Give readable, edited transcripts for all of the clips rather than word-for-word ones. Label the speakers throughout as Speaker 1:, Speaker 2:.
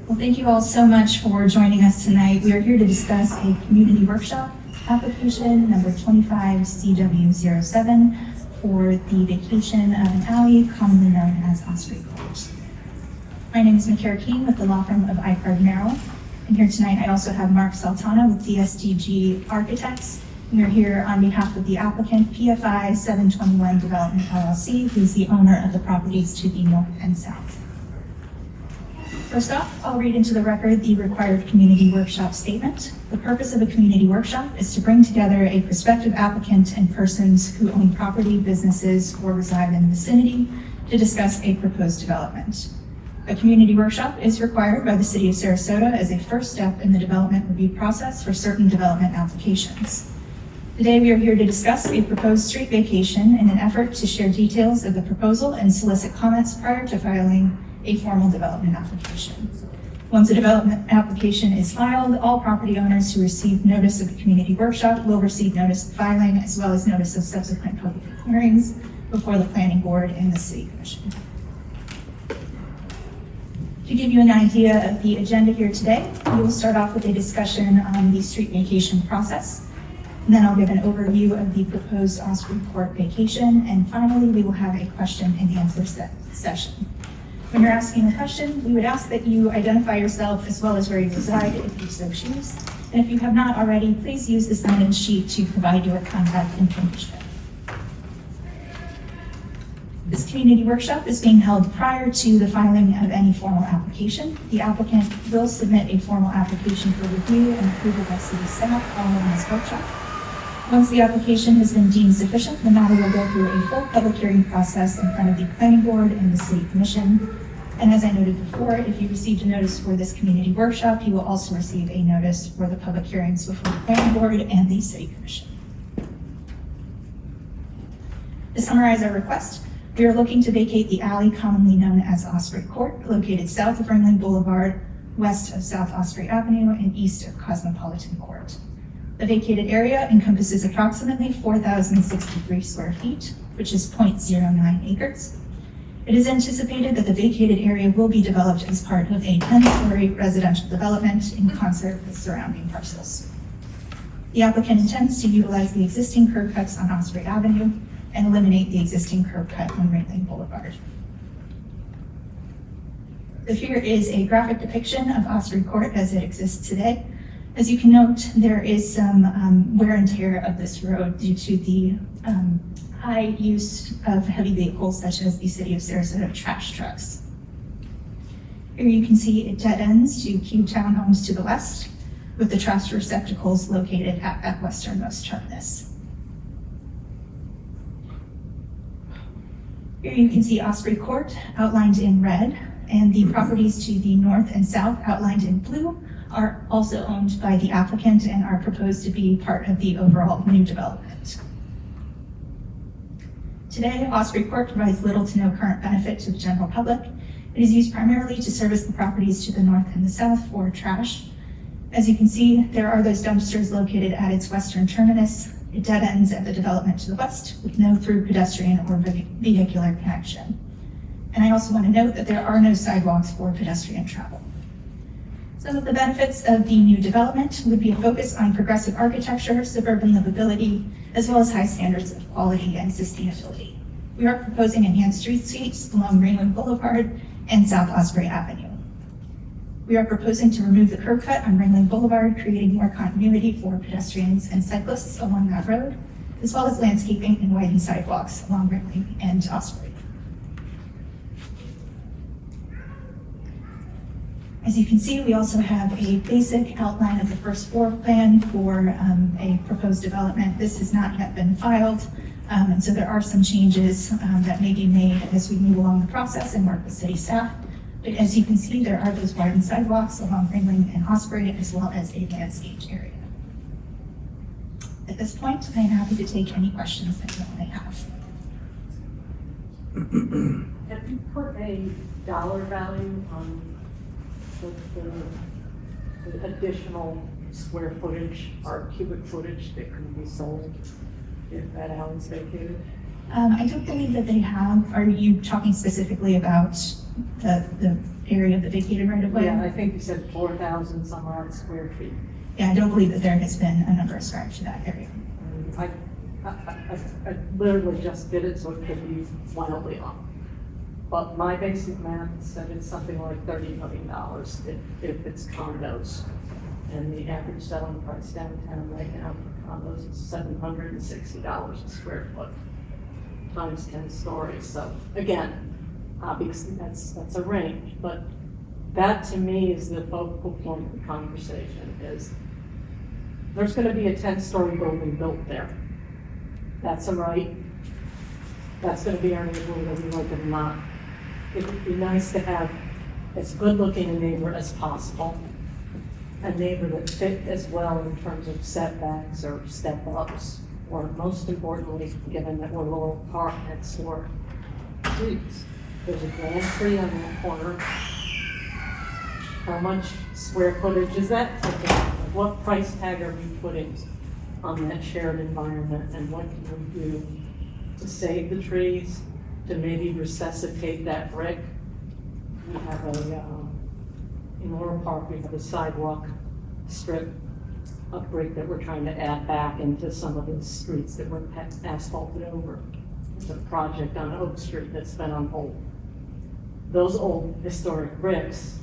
Speaker 1: Well, thank you all so much for joining us tonight. We are here to discuss a community workshop application number 25CW07 for the vacation of an alley commonly known as Osprey Court. My name is McCara King with the law firm of Icard Merrill. And here tonight I also have Mark Saltana with DSDG Architects. We are here on behalf of the applicant, PFI 721 Development LLC, who is the owner of the properties to the north and south. First off, I'll read into the record the required community workshop statement. The purpose of a community workshop is to bring together a prospective applicant and persons who own property, businesses, or reside in the vicinity to discuss a proposed development. A community workshop is required by the City of Sarasota as a first step in the development review process for certain development applications. Today we are here to discuss a proposed street vacation in an effort to share details of the proposal and solicit comments prior to filing a formal development application. Once a development application is filed, all property owners who receive notice of the community workshop will receive notice of filing as well as notice of subsequent public hearings before the Planning Board and the City Commission. To give you an idea of the agenda here today, we will start off with a discussion on the street vacation process. And then I'll give an overview of the proposed Osprey Court vacation. And finally, we will have a question and answer session. When you're asking a question, we would ask that you identify yourself as well as where you reside if you so choose. And if you have not already, please use the sign-in sheet to provide your contact information. This community workshop is being held prior to the filing of any formal application. The applicant will submit a formal application for review and approval by city staff following this workshop. Once the application has been deemed sufficient, the matter will go through a full public hearing process in front of the Planning Board and the City Commission. And as I noted before, if you received a notice for this community workshop, you will also receive a notice for the public hearings before the Planning Board and the City Commission. To summarize our request, we are looking to vacate the alley commonly known as Osprey Court, located south of Ringling Boulevard, west of South Osprey Avenue, and east of Cosmopolitan Court. The vacated area encompasses approximately 4,063 square feet, which is 0.09 acres. It is anticipated that the vacated area will be developed as part of a 10-story residential development in concert with surrounding parcels. The applicant intends to utilize the existing curb cuts on Osprey Avenue and eliminate the existing curb cut on Ringling Boulevard. So here is a graphic depiction of Osprey Court as it exists today. As you can note, there is some wear and tear of this road due to the high use of heavy vehicles such as the City of Sarasota trash trucks. Here you can see it dead ends to Q Townhomes to the west, with the trash receptacles located at that westernmost terminus. Here you can see Osprey Court outlined in red, and the properties to the north and south outlined in blue are also owned by the applicant and are proposed to be part of the overall new development. Today, Osprey Court provides little to no current benefit to the general public. It is used primarily to service the properties to the north and the south for trash. As you can see, there are those dumpsters located at its western terminus. It dead ends at the development to the west with no through pedestrian or vehicular connection. And I also want to note that there are no sidewalks for pedestrian travel. Some of the benefits of the new development would be a focus on progressive architecture, suburban livability, as well as high standards of quality and sustainability. We are proposing enhanced street sweeps along Ringling Boulevard and South Osprey Avenue. We are proposing to remove the curb cut on Ringling Boulevard, creating more continuity for pedestrians and cyclists along that road, as well as landscaping and widened sidewalks along Ringling and Osprey. As you can see, we also have a basic outline of the first floor plan for a proposed development. This has not yet been filed, and so there are some changes that may be made as we move along the process and work with city staff. But as you can see, there are those widened sidewalks along Ringling and Osprey, as well as a landscaped area. At this point, I am happy to take any questions that you may have.
Speaker 2: Have you put a dollar value on the additional square footage or cubic footage that can be sold if that alley's vacated?
Speaker 1: I don't believe that they have. Are you talking specifically about the area of the vacated right of way?
Speaker 2: Yeah, I think you said 4,000 some odd square feet.
Speaker 1: Yeah, I don't believe that there has been a number ascribed to that area.
Speaker 2: I literally just did it, so it could be wildly off. But my basic math said it's something like $30 million if it's condos. And the average selling price downtown right now for condos is $760 a square foot, times 10 stories. So again, obviously that's a range, but that to me is the focal point of the conversation is there's gonna be a 10-story building built there. That's a right. That's gonna be our neighborhood, whether we like it or not. It would be nice to have as good-looking a neighbor as possible, a neighbor that fit as well in terms of setbacks or step-ups, or most importantly, given that we're Laurel Park next door, trees. There's a grand tree on that corner. How much square footage is that taking? What price tag are we putting on that shared environment, and what can we do to save the trees, to maybe resuscitate that brick? We have in Laurel Park, we have a sidewalk strip of brick that we're trying to add back into some of the streets that were asphalted over. It's a project on Oak Street that's been on hold. Those old historic bricks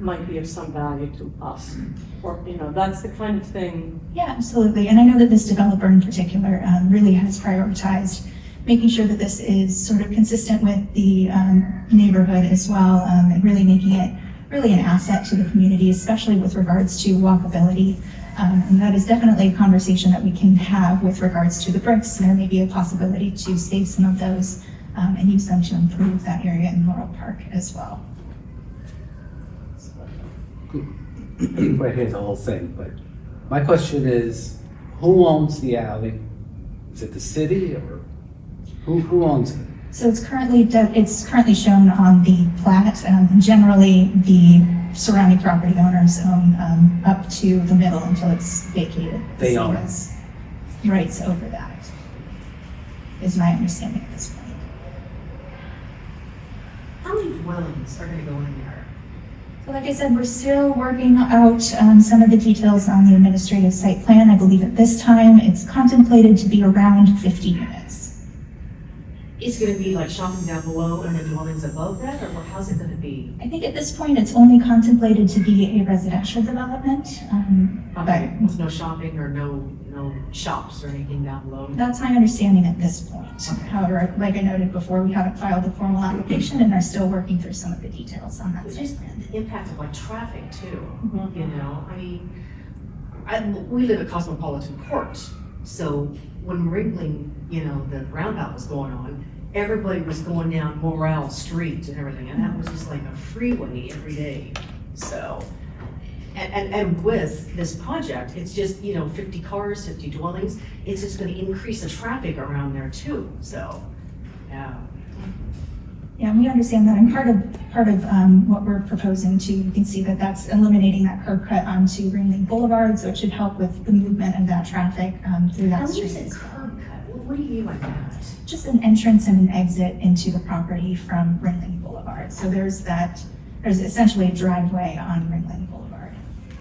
Speaker 2: might be of some value to us. Or, that's the kind of thing.
Speaker 1: Yeah, absolutely. And I know that this developer in particular really has prioritized making sure that this is sort of consistent with the neighborhood as well, and really making it really an asset to the community, especially with regards to walkability. And that is definitely a conversation that we can have with regards to the bricks. There may be a possibility to save some of those and use them to improve that area in Laurel Park as well.
Speaker 3: Right here's the whole thing, but my question is, who owns the alley? Is it the city or who owns it?
Speaker 1: So it's currently shown on the plat. Generally, the surrounding property owners own up to the middle until it's vacated.
Speaker 3: They
Speaker 1: So
Speaker 3: own it.
Speaker 1: has rights over that, is my understanding at this point.
Speaker 4: How many dwellings are gonna go in there?
Speaker 1: So like I said, we're still working out some of the details on the administrative site plan. I believe at this time it's contemplated to be around 50 units.
Speaker 4: It's gonna be like shopping down below and then dwellings above that, or how's it gonna be?
Speaker 1: I think at this point it's only contemplated to be a residential development.
Speaker 4: Okay, with no shopping or no shops or anything down below?
Speaker 1: That's my understanding at this point. However, like I noted before, we haven't filed a formal application and are still working through some of the details on that
Speaker 4: It's
Speaker 1: site
Speaker 4: just
Speaker 1: plan.
Speaker 4: the impact of like traffic too,
Speaker 1: Mhm.
Speaker 4: I mean, we live at Cosmopolitan Court, so when Ringling, the roundabout was going on, everybody was going down Morale Street and everything, and that was just like a freeway every day, so. And with this project, it's just, 50 cars, 50 dwellings, it's just gonna increase the traffic around there too, so, yeah.
Speaker 1: Yeah, and we understand that, and part of what we're proposing too, you can see that that's eliminating that curb cut onto Ringling Boulevard, so it should help with the movement of that traffic through
Speaker 4: Now,
Speaker 1: that
Speaker 4: when you
Speaker 1: street.
Speaker 4: said curb cut, what do you mean by that?
Speaker 1: Just an entrance and an exit into the property from Ringling Boulevard. So there's essentially a driveway on Ringling Boulevard.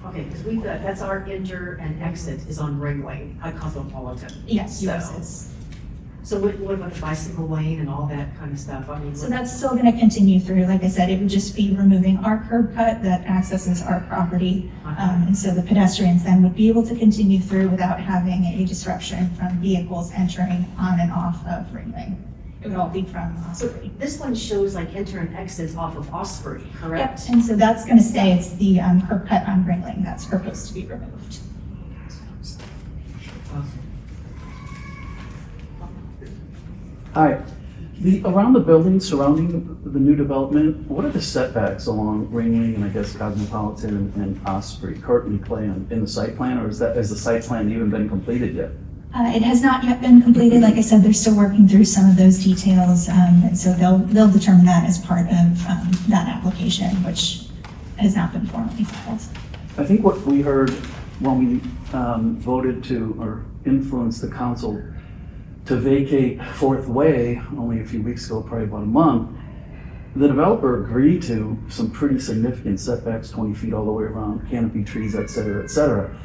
Speaker 4: Okay, because that's our enter and exit is on Ringway, at Cosmopolitan.
Speaker 1: Yes,
Speaker 4: So-
Speaker 1: yours is.
Speaker 4: So what about the bicycle lane and all that kind of stuff? I mean,
Speaker 1: So that's still going to continue through. Like I said, it would just be removing our curb cut that accesses our property. And so the pedestrians then would be able to continue through without having a disruption from vehicles entering on and off of Ringling. It would all be from
Speaker 4: So
Speaker 1: Osprey.
Speaker 4: this one shows like enter and exits off of Osprey,
Speaker 1: Yep,
Speaker 4: correct?
Speaker 1: and so that's going to stay. It's the curb cut on Ringling that's proposed to be removed.
Speaker 5: Hi. Around the buildings surrounding the new development, what are the setbacks along Ringling and I guess Cosmopolitan and Osprey currently planned in the site plan, or has the site plan even been completed yet?
Speaker 1: It has not yet been completed. Like I said, they're still working through some of those details, and so they'll determine that as part of that application, which has not been formally filed.
Speaker 5: I think what we heard when we voted to or influenced the council to vacate Fourth Way only a few weeks ago, probably about a month, the developer agreed to some pretty significant setbacks, 20 feet all the way around, canopy trees, et cetera, et cetera.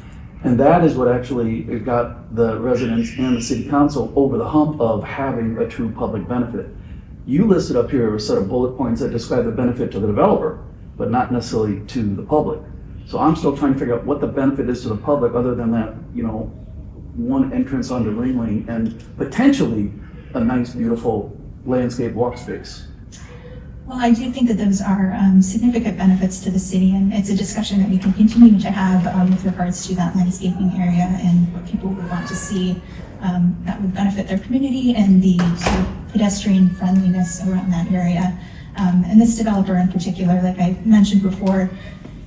Speaker 5: And that is what actually got the residents and the city council over the hump of having a true public benefit. You listed up here a set of bullet points that describe the benefit to the developer, but not necessarily to the public. So I'm still trying to figure out what the benefit is to the public other than that, one entrance onto Ringling and potentially a nice, beautiful landscape walk space.
Speaker 1: Well, I do think that those are significant benefits to the city, and it's a discussion that we can continue to have with regards to that landscaping area and what people would want to see that would benefit their community and the sort of pedestrian friendliness around that area. And this developer in particular, like I mentioned before,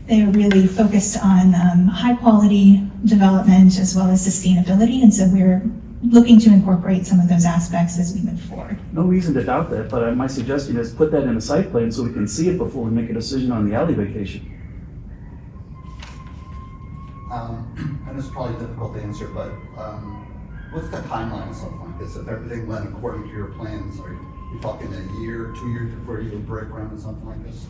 Speaker 1: they are really focused on high quality development as well as sustainability, and so we're looking to incorporate some of those aspects as we move forward.
Speaker 5: No reason to doubt that, but my suggestion is put that in a site plan so we can see it before we make a decision on the alley vacation.
Speaker 6: And it's probably difficult to answer, but what's the timeline of something like this? If everything went according to your plans, are you talking a year, 2 years before you would break ground on something like this?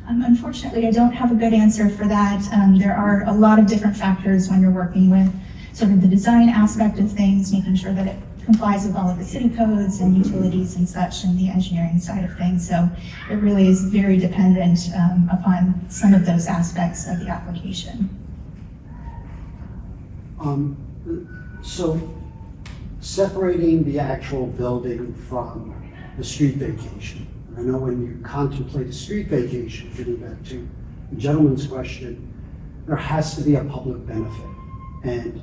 Speaker 1: Unfortunately, I don't have a good answer for that. There are a lot of different factors when you're working with sort of the design aspect of things, making sure that it complies with all of the city codes and utilities and such, and the engineering side of things. So it really is very dependent upon some of those aspects of the application.
Speaker 7: So separating the actual building from the street vacation. I know when you contemplate a street vacation, getting back to the gentleman's question, there has to be a public benefit. And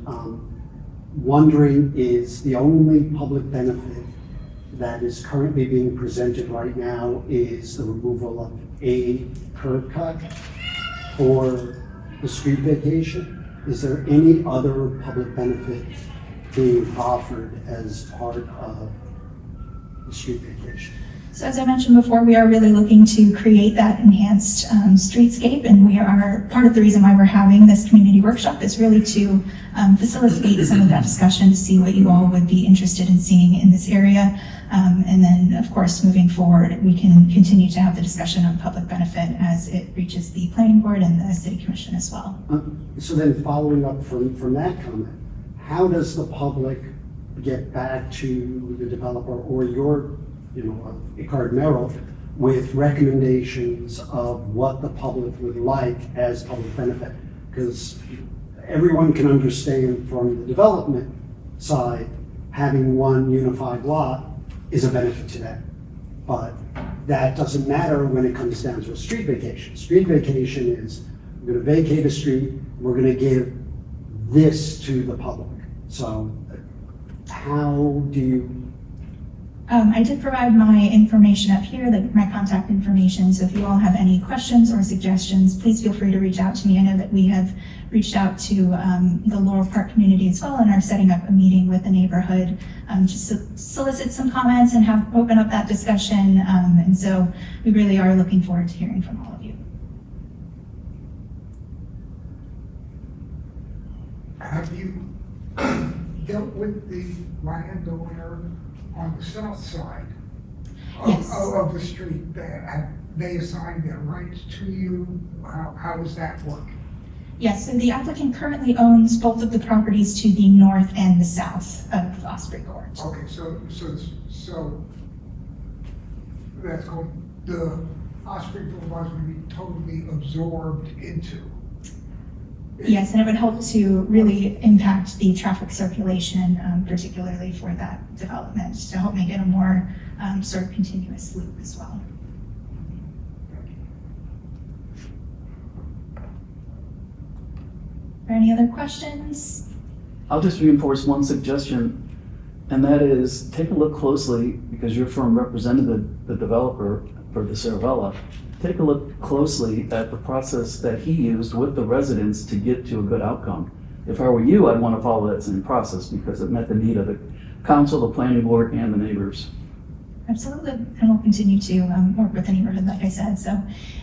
Speaker 7: wondering, is the only public benefit that is currently being presented right now is the removal of a curb cut for the street vacation? Is there any other public benefit being offered as part of the street vacation?
Speaker 1: So as I mentioned before, we are really looking to create that enhanced streetscape, and we are, part of the reason why we're having this community workshop is really to facilitate some of that discussion to see what you all would be interested in seeing in this area. And then, of course, moving forward, we can continue to have the discussion on public benefit as it reaches the planning board and the city commission as well.
Speaker 7: So then following up from that comment, how does the public get back to the developer or your, Icard Merrill with recommendations of what the public would like as public benefit? Because everyone can understand from the development side, having one unified lot is a benefit to them. But that doesn't matter when it comes down to a street vacation. Street vacation is, we're gonna vacate a street, we're gonna give this to the public. So how do you?
Speaker 1: I did provide my information up here, my contact information, so if you all have any questions or suggestions, please feel free to reach out to me. I know that we have reached out to the Laurel Park community as well and are setting up a meeting with the neighborhood just to solicit some comments and open up that discussion. And so we really are looking forward to hearing from all of you.
Speaker 8: Have you dealt with the landowner on the south side
Speaker 1: Yes.
Speaker 8: of the street? Have they assigned their rights to you? How does that work?
Speaker 1: Yes, so the applicant currently owns both of the properties to the north and the south of Osprey Court.
Speaker 8: Okay, so that's going, the Osprey Boulevard is going to be totally absorbed into.
Speaker 1: Yes, and it would help to really impact the traffic circulation, particularly for that development, to help make it a more sort of continuous loop as well. Are there any other questions?
Speaker 5: I'll just reinforce one suggestion, and that is take a look closely, because your firm represented the developer for the Cervella. Take a look closely at the process that he used with the residents to get to a good outcome. If I were you, I'd want to follow that same process because it met the need of the council, the planning board, and the neighbors.
Speaker 1: Absolutely, and we'll continue to work with the neighborhood, like I said. So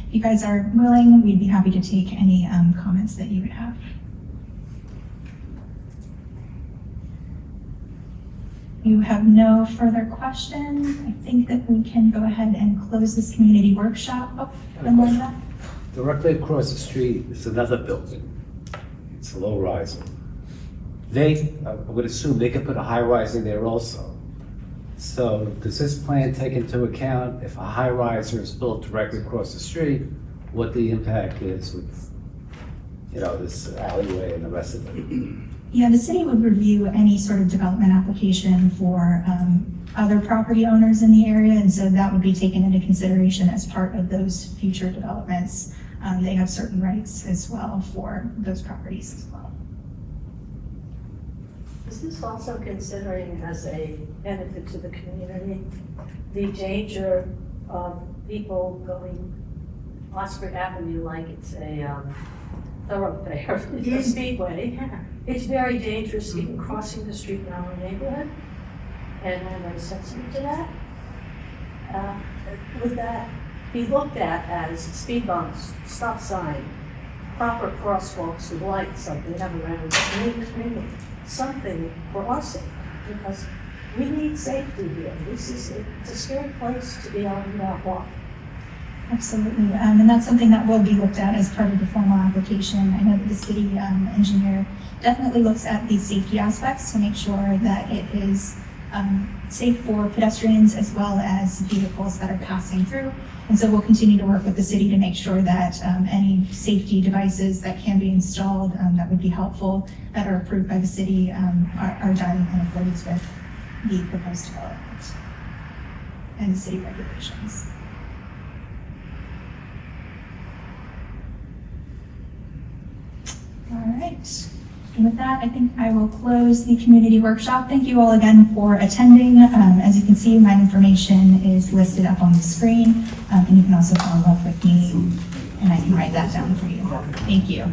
Speaker 1: if you guys are willing, we'd be happy to take any comments that you would have. You have no further questions? I think that we can go ahead and close this community workshop. Oh, one more left.
Speaker 3: Directly across the street is another building. It's a low rise. I would assume they could put a high rise in there also. So does this plan take into account if a high riser is built directly across the street, what the impact is with, this alleyway and the rest of it?
Speaker 1: Yeah, the city would review any sort of development application for other property owners in the area, and so that would be taken into consideration as part of those future developments. They have certain rights as well for those properties as well.
Speaker 9: Is this also considering as a benefit to the community, the danger of people going Osprey Avenue like it's a thoroughfare, it's a speedway? It's very dangerous even crossing the street in our neighborhood, and I'm very sensitive to that. Would that be looked at as speed bumps, stop sign, proper crosswalks with lights like they have around something for us, because we need safety here. It's a scary place to be out and about walking.
Speaker 1: Absolutely, and that's something that will be looked at as part of the formal application. I know that the city engineer definitely looks at these safety aspects to make sure that it is safe for pedestrians as well as vehicles that are passing through. And so we'll continue to work with the city to make sure that any safety devices that can be installed that would be helpful, that are approved by the city, are done in accordance with the proposed development and the city regulations. All right. And with that, I think I will close the community workshop. Thank you all again for attending. As you can see, my information is listed up on the screen, and you can also follow up with me, and I can write that down for you. Thank you.